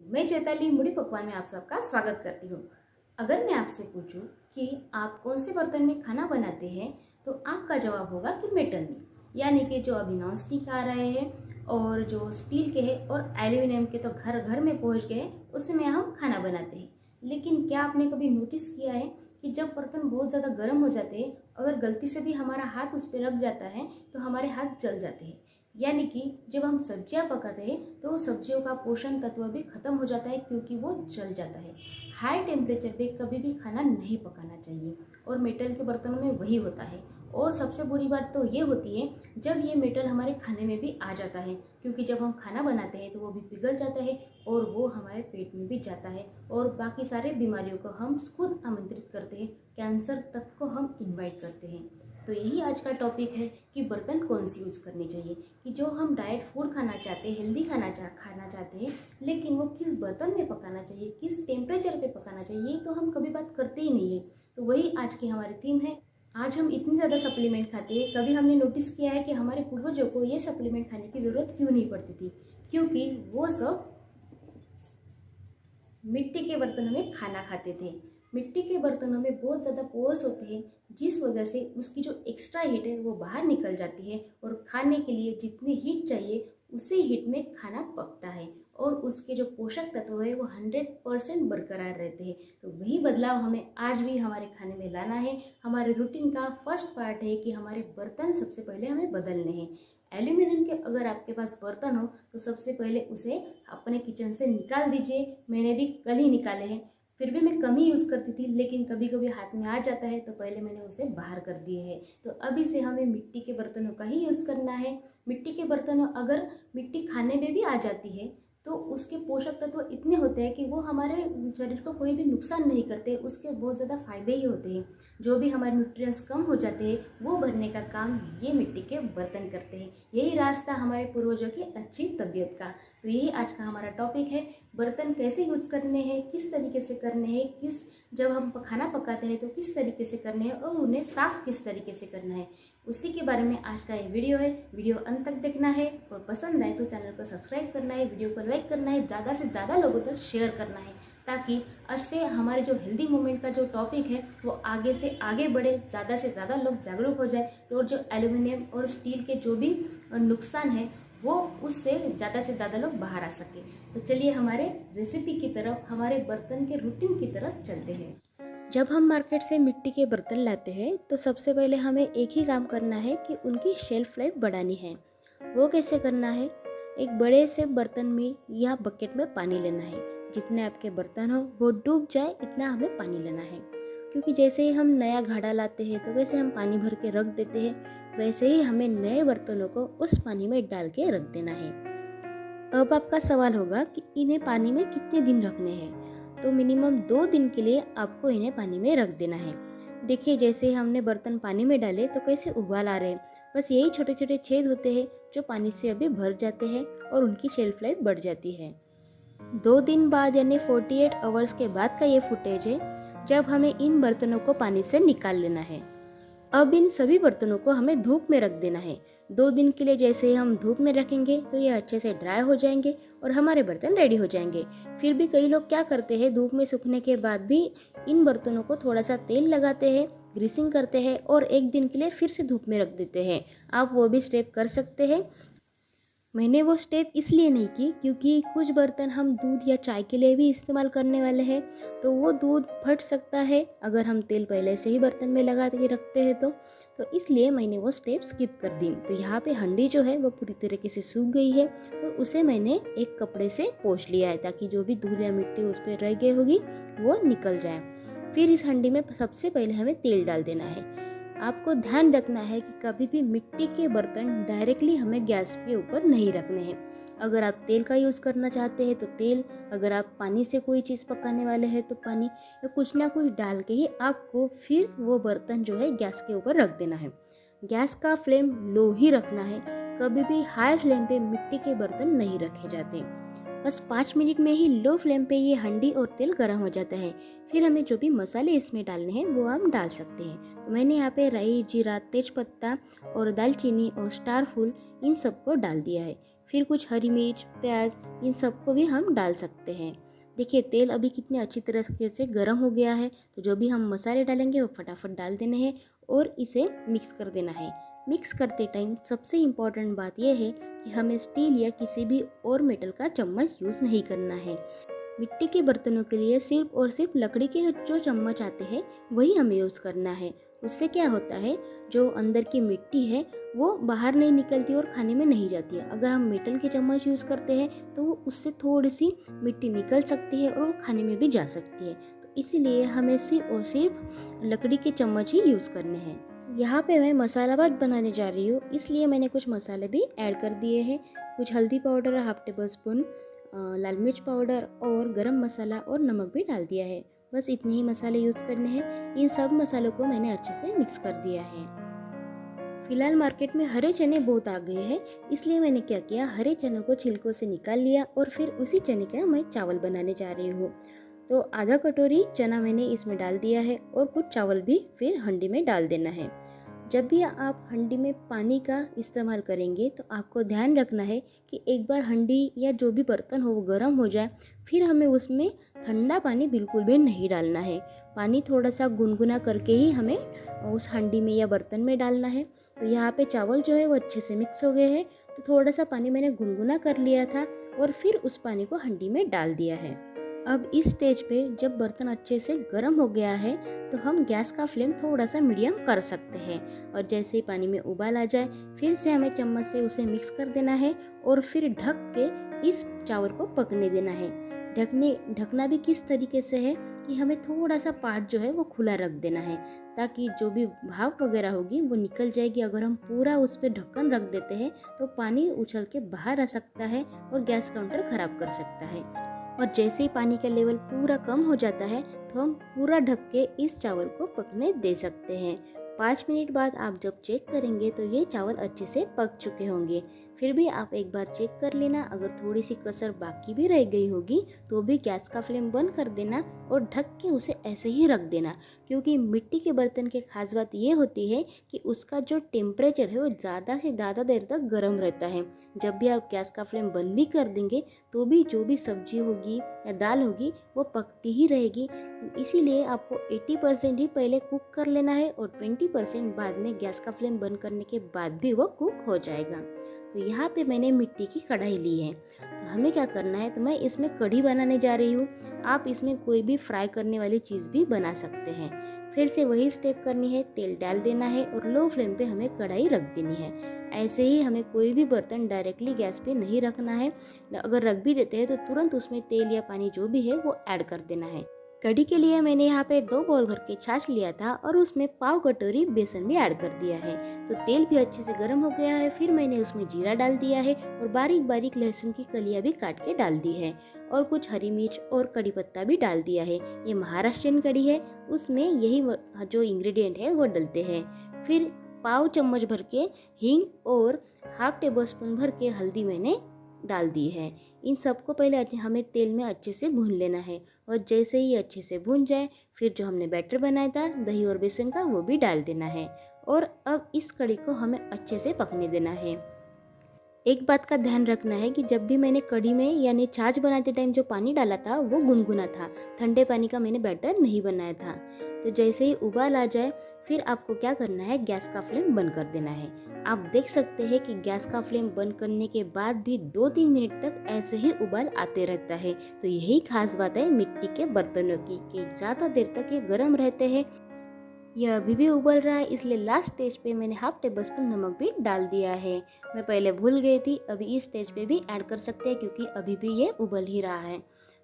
मैं चैताली मुड़ी पकवान में आप सबका स्वागत करती हूँ। अगर मैं आपसे पूछूं कि आप कौन से बर्तन में खाना बनाते हैं तो आपका जवाब होगा कि मेटल में, यानी कि जो अभी नॉन स्टिक आ रहे हैं और जो स्टील के हैं और एल्यूमिनियम के तो घर घर में पहुँच गए, उसमें हम खाना बनाते हैं। लेकिन क्या आपने कभी नोटिस किया है कि जब बर्तन बहुत ज़्यादा गर्म हो जाते हैं, अगर गलती से भी हमारा हाथ उस पर लग जाता है तो हमारे हाथ जल जाते हैं। यानी कि जब हम सब्जियां पकाते हैं तो सब्जियों का पोषण तत्व भी खत्म हो जाता है क्योंकि वो जल जाता है। हाई टेम्परेचर पे कभी भी खाना नहीं पकाना चाहिए और मेटल के बर्तनों में वही होता है। और सबसे बुरी बात तो ये होती है जब ये मेटल हमारे खाने में भी आ जाता है, क्योंकि जब हम खाना बनाते हैं तो वो भी पिघल जाता है और वो हमारे पेट में भी जाता है और बाकी सारे बीमारियों को हम खुद आमंत्रित करते हैं, कैंसर तक को हम इन्वाइट करते हैं। तो यही आज का टॉपिक है कि बर्तन कौन सी यूज़ करनी चाहिए, कि जो हम डाइट फूड खाना चाहते हैं, हेल्दी खाना चाहते हैं, लेकिन वो किस बर्तन में पकाना चाहिए, किस टेम्परेचर पे पकाना चाहिए, ये तो हम कभी बात करते ही नहीं है। तो वही आज की हमारी थीम है। आज हम इतनी ज़्यादा सप्लीमेंट खाते हैं, कभी हमने नोटिस किया है कि हमारे पूर्वजों को ये सप्लीमेंट खाने की ज़रूरत क्यों नहीं पड़ती थी? क्योंकि वो सब मिट्टी के बर्तनों में खाना खाते थे। मिट्टी के बर्तनों में बहुत ज़्यादा पोर्स होते हैं, जिस वजह से उसकी जो एक्स्ट्रा हीट है वो बाहर निकल जाती है और खाने के लिए जितनी हीट चाहिए उसी हीट में खाना पकता है और उसके जो पोषक तत्व है वो 100% बरकरार रहते हैं। तो वही बदलाव हमें आज भी हमारे खाने में लाना है। हमारे रूटीन का फर्स्ट पार्ट है कि हमारे बर्तन सबसे पहले हमें बदलने हैं। एल्यूमिनियम के अगर आपके पास बर्तन हो तो सबसे पहले उसे अपने किचन से निकाल दीजिए। मैंने भी कल ही निकाले हैं, फिर भी मैं कम ही यूज़ करती थी, लेकिन कभी कभी हाथ में आ जाता है तो पहले मैंने उसे बाहर कर दिए है। तो अभी से हमें मिट्टी के बर्तनों का ही यूज़ करना है। मिट्टी के बर्तनों, अगर मिट्टी खाने में भी आ जाती है तो उसके पोषक तत्व इतने होते हैं कि वो हमारे शरीर को कोई भी नुकसान नहीं करते, उसके बहुत ज़्यादा फायदे ही होते हैं। जो भी हमारे न्यूट्रिएंट्स कम हो जाते हैं वो भरने का काम ये मिट्टी के बर्तन करते हैं। यही रास्ता हमारे पूर्वजों की अच्छी तबीयत का। तो यही आज का हमारा टॉपिक है, बर्तन कैसे यूज़ करने हैं, किस तरीके से करने हैं, जब हम खाना पकाते हैं तो किस तरीके से करने हैं और उन्हें साफ़ किस तरीके से करना है, उसी के बारे में आज का ये वीडियो है। वीडियो अंत तक देखना है और पसंद आए तो चैनल को सब्सक्राइब करना है, वीडियो को लाइक करना है, ज़्यादा से ज़्यादा लोगों तक शेयर करना है, ताकि इससे हमारे जो हेल्दी मूवमेंट का जो टॉपिक है वो आगे से आगे बढ़े, ज़्यादा से ज़्यादा लोग जागरूक हो जाए और जो एल्यूमिनियम और स्टील के जो भी नुकसान है वो उससे ज़्यादा लोग बाहर आ सके। तो चलिए हमारे रेसिपी की तरफ, हमारे बर्तन के रूटीन की तरफ चलते हैं। जब हम मार्केट से मिट्टी के बर्तन लाते हैं तो सबसे पहले हमें एक ही काम करना है कि उनकी शेल्फ लाइफ बढ़ानी है। वो कैसे करना है? एक बड़े से बर्तन में या बकेट में पानी लेना है। जितने आपके बर्तन हो वो डूब जाए इतना हमें पानी लेना है, क्योंकि जैसे ही हम नया घड़ा लाते हैं तो वैसे हम पानी भर के रख देते हैं, वैसे ही हमें नए बर्तनों को उस पानी में डाल के रख देना है। अब आपका सवाल होगा कि इन्हें पानी में कितने दिन रखने हैं? तो मिनिमम 2 दिन के लिए आपको इन्हें पानी में रख देना है। देखिए, जैसे हमने बर्तन पानी में डाले तो कैसे उबाल आ रहे हैं, बस यही छोटे छोटे छेद होते हैं जो पानी से अभी भर जाते हैं और उनकी शेल्फ लाइफ बढ़ जाती है। 2 दिन बाद यानी 48 आवर्स के बाद का ये फुटेज है, जब हमें इन बर्तनों को पानी से निकाल लेना है। अब इन सभी बर्तनों को हमें धूप में रख देना है 2 दिन के लिए। जैसे ही हम धूप में रखेंगे तो ये अच्छे से ड्राई हो जाएंगे और हमारे बर्तन रेडी हो जाएंगे। फिर भी कई लोग क्या करते हैं, धूप में सूखने के बाद भी इन बर्तनों को थोड़ा सा तेल लगाते हैं, ग्रीसिंग करते हैं और 1 दिन के लिए फिर से धूप में रख देते हैं। आप वो भी स्टेप कर सकते हैं। मैंने वो स्टेप इसलिए नहीं की क्योंकि कुछ बर्तन हम दूध या चाय के लिए भी इस्तेमाल करने वाले हैं, तो वो दूध फट सकता है अगर हम तेल पहले से ही बर्तन में लगा के रखते हैं तो इसलिए मैंने वो स्टेप स्किप कर दी। तो यहाँ पे हंडी जो है वो पूरी तरीके से सूख गई है और उसे मैंने एक कपड़े से पोंछ लिया है, ताकि जो भी धूल या मिट्टी उस पर रह गई होगी वो निकल जाए। फिर इस हंडी में सबसे पहले हमें तेल डाल देना है। आपको ध्यान रखना है कि कभी भी मिट्टी के बर्तन डायरेक्टली हमें गैस के ऊपर नहीं रखने हैं। अगर आप तेल का यूज़ करना चाहते हैं तो तेल, अगर आप पानी से कोई चीज़ पकाने वाले हैं तो पानी, या कुछ ना कुछ डाल के ही आपको फिर वो बर्तन जो है गैस के ऊपर रख देना है। गैस का फ्लेम लो ही रखना है, कभी भी हाई फ्लेम पे मिट्टी के बर्तन नहीं रखे जाते। बस 5 मिनट में ही लो फ्लेम पे ये हंडी और तेल गर्म हो जाता है। फिर हमें जो भी मसाले इसमें डालने हैं वो हम डाल सकते हैं। तो मैंने यहाँ पे राई, जीरा, तेज पत्ता और दालचीनी और स्टार फूल इन सबको डाल दिया है। फिर कुछ हरी मिर्च, प्याज, इन सबको भी हम डाल सकते हैं। देखिए तेल अभी कितने अच्छी तरह से गर्म हो गया है, तो जो भी हम मसाले डालेंगे वो फटाफट डाल देने हैं और इसे मिक्स कर देना है। मिक्स करते टाइम सबसे इम्पॉर्टेंट बात यह है कि हमें स्टील या किसी भी और मेटल का चम्मच यूज़ नहीं करना है। मिट्टी के बर्तनों के लिए सिर्फ और सिर्फ लकड़ी के जो चम्मच आते हैं वही हमें यूज़ करना है। उससे क्या होता है, जो अंदर की मिट्टी है वो बाहर नहीं निकलती और खाने में नहीं जाती है। अगर हम मेटल के चम्मच यूज़ करते हैं तो वो उससे थोड़ी सी मिट्टी निकल सकती है और वो खाने में भी जा सकती है। तो इसीलिए हमें सिर्फ और सिर्फ लकड़ी के चम्मच ही यूज़ करने हैं। यहाँ पे मैं मसाला भात बनाने जा रही हूँ, इसलिए मैंने कुछ मसाले भी ऐड कर दिए हैं। कुछ हल्दी पाउडर, हाफ टेबल स्पून लाल मिर्च पाउडर और गरम मसाला और नमक भी डाल दिया है। बस इतने ही मसाले यूज़ करने हैं। इन सब मसालों को मैंने अच्छे से मिक्स कर दिया है। फिलहाल मार्केट में हरे चने बहुत आ गए हैं, इसलिए मैंने क्या किया, हरे चनों को छिलकों से निकाल लिया और फिर उसी चने का मैं चावल बनाने जा रही हूँ। तो आधा कटोरी चना मैंने इसमें डाल दिया है और कुछ चावल भी फिर हंडी में डाल देना है। जब भी आप हंडी में पानी का इस्तेमाल करेंगे तो आपको ध्यान रखना है कि एक बार हंडी या जो भी बर्तन हो वो गर्म हो जाए, फिर हमें उसमें ठंडा पानी बिल्कुल भी नहीं डालना है। पानी थोड़ा सा गुनगुना करके ही हमें उस हंडी में या बर्तन में डालना है। तो यहाँ पे चावल जो है वो अच्छे से मिक्स हो गए हैं, तो थोड़ा सा पानी मैंने गुनगुना कर लिया था और फिर उस पानी को हंडी में डाल दिया है। अब इस स्टेज पे जब बर्तन अच्छे से गर्म हो गया है तो हम गैस का फ्लेम थोड़ा सा मीडियम कर सकते हैं और जैसे ही पानी में उबाल आ जाए फिर से हमें चम्मच से उसे मिक्स कर देना है और फिर ढक के इस चावल को पकने देना है। ढकना भी किस तरीके से है कि हमें थोड़ा सा पार्ट जो है वो खुला रख देना है, ताकि जो भी भाप वगैरह होगी वो निकल जाएगी। अगर हम पूरा उस पर ढक्कन रख देते हैं तो पानी उछल के बाहर आ सकता है और गैस काउंटर खराब कर सकता है। और जैसे ही पानी का लेवल पूरा कम हो जाता है तो हम पूरा ढक के इस चावल को पकने दे सकते हैं। 5 मिनट बाद आप जब चेक करेंगे तो ये चावल अच्छे से पक चुके होंगे। फिर भी आप एक बार चेक कर लेना, अगर थोड़ी सी कसर बाकी भी रह गई होगी तो भी गैस का फ्लेम बंद कर देना और ढक के उसे ऐसे ही रख देना, क्योंकि मिट्टी के बर्तन की खास बात ये होती है कि उसका जो टेम्परेचर है वो ज़्यादा से ज़्यादा देर तक गर्म रहता है। जब भी आप गैस का फ्लेम बंद भी कर देंगे तो भी जो भी सब्जी होगी या दाल होगी वो पकती ही रहेगी। इसीलिए आपको 80% ही पहले कुक कर लेना है और 20% बाद में गैस का फ्लेम बंद करने के बाद भी वो कुक हो जाएगा। तो यहाँ पे मैंने मिट्टी की कढ़ाई ली है, तो हमें क्या करना है, तो मैं इसमें कढ़ी बनाने जा रही हूँ। आप इसमें कोई भी फ्राई करने वाली चीज़ भी बना सकते हैं। फिर से वही स्टेप करनी है, तेल डाल देना है और लो फ्लेम पे हमें कढ़ाई रख देनी है। ऐसे ही हमें कोई भी बर्तन डायरेक्टली गैस पे नहीं रखना है। अगर रख भी देते हैं तो तुरंत उसमें तेल या पानी जो भी है वो ऐड कर देना है। कढ़ी के लिए मैंने यहाँ पे 2 बाउल भर के छाछ लिया था और उसमें पाव कटोरी बेसन भी ऐड कर दिया है। तो तेल भी अच्छे से गर्म हो गया है। फिर मैंने उसमें जीरा डाल दिया है और बारीक बारीक लहसुन की कलियां भी काट के डाल दी है और कुछ हरी मिर्च और कड़ी पत्ता भी डाल दिया है। ये महाराष्ट्रियन कढ़ी है, उसमें यही जो इंग्रेडिएंट है वो डलते हैं। फिर पाव चम्मच भर के हींग और हाफ टेबल स्पून भर के हल्दी मैंने डाल दी है। इन सबको पहले हमें तेल में अच्छे से भून लेना है और जैसे ही अच्छे से भून जाए फिर जो हमने बैटर बनाया था दही और बेसन का वो भी डाल देना है और अब इस कढ़ी को हमें अच्छे से पकने देना है। एक बात का ध्यान रखना है कि जब भी मैंने कढ़ी में यानी छाछ बनाते टाइम जो पानी डाला था वो गुनगुना था, ठंडे पानी का मैंने बैटर नहीं बनाया था। तो जैसे ही उबाल आ जाए फिर आपको क्या करना है, गैस का फ्लेम बंद कर देना है। आप देख सकते हैं कि गैस का फ्लेम बंद करने के बाद भी 2-3 मिनट तक ऐसे ही उबाल आते रहता है। तो यही खास बात है मिट्टी के बर्तनों की कि ज़्यादा देर तक ये गर्म रहते हैं। यह अभी भी उबल रहा है, इसलिए लास्ट स्टेज पे मैंने हाफ टेबल स्पून नमक भी डाल दिया है। मैं पहले भूल गई थी, अभी इस स्टेज पे भी ऐड कर सकते हैं क्योंकि अभी भी ये उबल ही रहा है।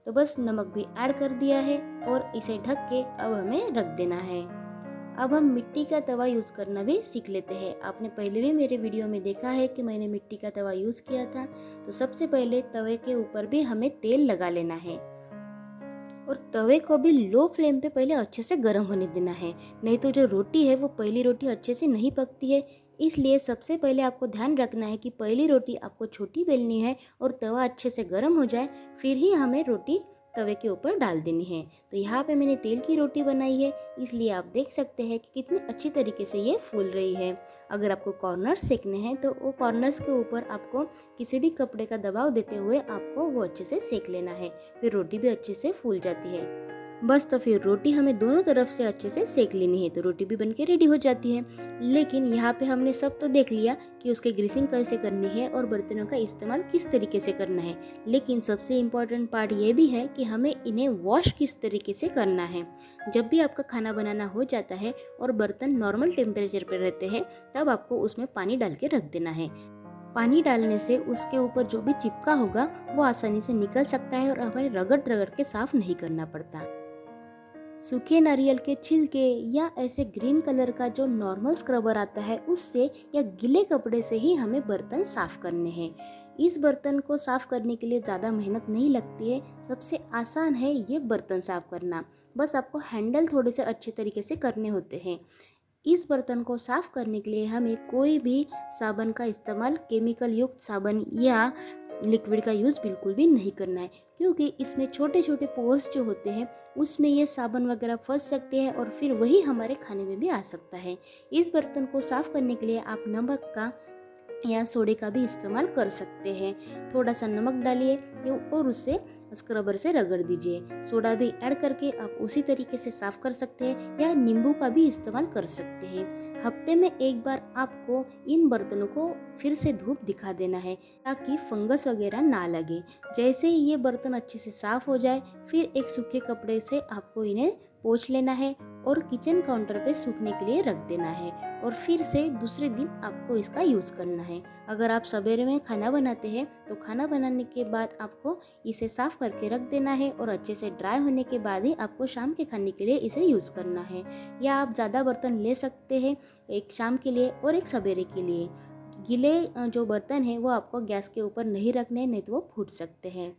तो बस नमक भी ऐड कर दिया है और इसे ढक के अब हमें रख देना है। अब हम मिट्टी का तवा यूज़ करना भी सीख लेते हैं। आपने पहले भी मेरे वीडियो में देखा है कि मैंने मिट्टी का तवा यूज़ किया था। तो सबसे पहले तवे के ऊपर भी हमें तेल लगा लेना है और तवे को भी लो फ्लेम पे पहले अच्छे से गर्म होने देना है, नहीं तो जो रोटी है वो पहली रोटी अच्छे से नहीं पकती है। इसलिए सबसे पहले आपको ध्यान रखना है कि पहली रोटी आपको छोटी बेलनी है और तवा अच्छे से गर्म हो जाए फिर ही हमें रोटी तवे के ऊपर डाल देनी है। तो यहाँ पे मैंने तेल की रोटी बनाई है, इसलिए आप देख सकते हैं कि कितनी अच्छी तरीके से ये फूल रही है। अगर आपको कॉर्नर्स सेकने हैं तो वो कॉर्नर्स के ऊपर आपको किसी भी कपड़े का दबाव देते हुए आपको वो अच्छे से सेक लेना है, फिर रोटी भी अच्छे से फूल जाती है। बस तो फिर रोटी हमें दोनों तरफ से अच्छे से सेक लेनी है, तो रोटी भी बनके रेडी हो जाती है। लेकिन यहाँ पे हमने सब तो देख लिया कि उसके ग्रीसिंग कैसे करनी है और बर्तनों का इस्तेमाल किस तरीके से करना है, लेकिन सबसे इम्पोर्टेंट पार्ट ये भी है कि हमें इन्हें वॉश किस तरीके से करना है। जब भी आपका खाना बनाना हो जाता है और बर्तन नॉर्मल टेम्परेचर पर रहते हैं, तब आपको उसमें पानी डाल के रख देना है। पानी डालने से उसके ऊपर जो भी चिपका होगा वो आसानी से निकल सकता है और हमें रगड़ रगड़ के साफ नहीं करना पड़ता। सूखे नारियल के छिलके या ऐसे ग्रीन कलर का जो नॉर्मल स्क्रबर आता है उससे या गीले कपड़े से ही हमें बर्तन साफ करने हैं। इस बर्तन को साफ करने के लिए ज़्यादा मेहनत नहीं लगती है, सबसे आसान है ये बर्तन साफ करना। बस आपको हैंडल थोड़े से अच्छे तरीके से करने होते हैं। इस बर्तन को साफ करने के लिए हमें कोई भी साबुन का इस्तेमाल, केमिकल युक्त साबुन या लिक्विड का यूज़ बिल्कुल भी नहीं करना है, क्योंकि इसमें छोटे छोटे पोर्स जो होते हैं उसमें ये साबुन वगैरह फंस सकते हैं और फिर वही हमारे खाने में भी आ सकता है। इस बर्तन को साफ करने के लिए आप नमक का या सोडे का भी इस्तेमाल कर सकते हैं। थोड़ा सा नमक डालिए और उसे स्क्रबर से रगड़ दीजिए। सोडा भी ऐड करके आप उसी तरीके से साफ कर सकते हैं या नींबू का भी इस्तेमाल कर सकते हैं। हफ्ते में एक बार आपको इन बर्तनों को फिर से धूप दिखा देना है ताकि फंगस वगैरह ना लगे। जैसे ही ये बर्तन अच्छे से साफ हो जाए, फिर एक सूखे कपड़े से आपको इन्हें पोंछ लेना है और किचन काउंटर पे सूखने के लिए रख देना है और फिर से दूसरे दिन आपको इसका यूज़ करना है। अगर आप सवेरे में खाना बनाते हैं तो खाना बनाने के बाद आपको इसे साफ़ करके रख देना है और अच्छे से ड्राई होने के बाद ही आपको शाम के खाने के लिए इसे यूज़ करना है। या आप ज़्यादा बर्तन ले सकते हैं, एक शाम के लिए और एक सवेरे के लिए। गीले जो बर्तन हैं वो आपको गैस के ऊपर नहीं रखने, नहीं तो वो फूट सकते हैं।